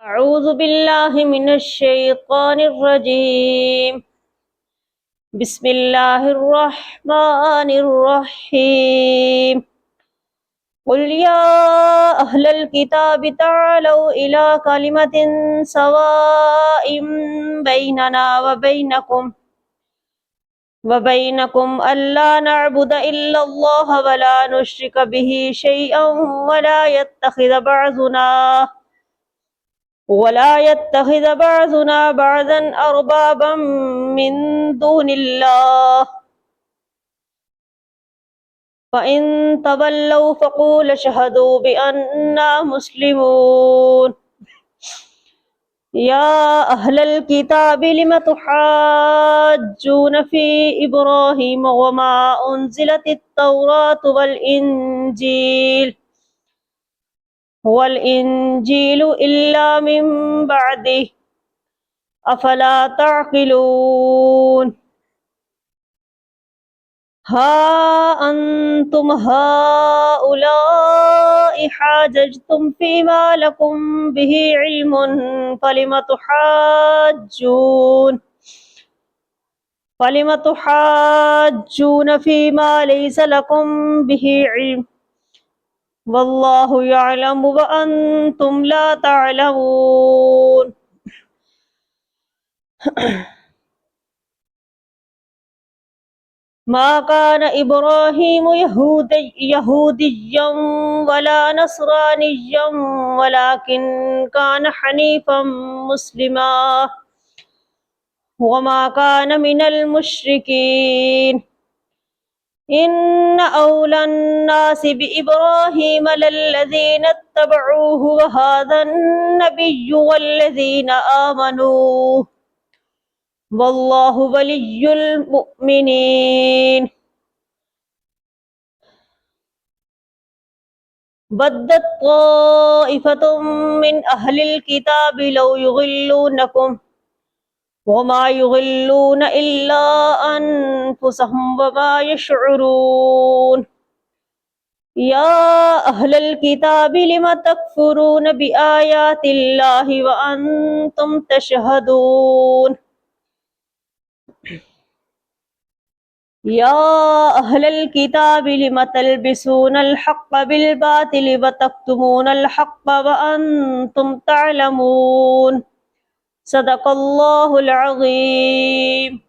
أعوذ بالله من الشيطان الرجيم. بسم الله الرحمن الرحيم. قل يا أهل الكتاب تعالوا إلى كلمة سواء بيننا وبينكم ألا نعبد إلا الله ولا نشرك به شيئا ولا يتخذ بعضنا بعضا أربابا من دون الله فإن تولوا فقولوا اشهدوا بأننا مسلمون. يا أهل الكتاب لم تحاجون في إبراهيم وما أنزلت التوراة والإنجيل إلا من بعده أفلا تعقلون. ها أنتم هؤلاء حاججتم فيما لكم به علم فلم تحاجون فيما ليس لكم به علم والله يعلم وأنتم لا تعلمون. ما كان إبراهيم يهوديا ولا نصرانيا ولكن كان حنيفا مسلما وما كان من المشركين. إن أولى الناس بإبراهيم للذين اتبعوه وهذا النبي والذين آمنوا والله ولي المؤمنين. بدت طائفة من أهل الكتاب لو يضلونكم وما يضلون إلا أنفسهم وما يشعرون. يا أهل الكتاب لم تكفرون بآيات الله وأنتم تشهدون. يا أهل الكتاب لم تلبسون الحق بالباطل وتكتمون الحق وأنتم تعلمون. صدق الله العظيم.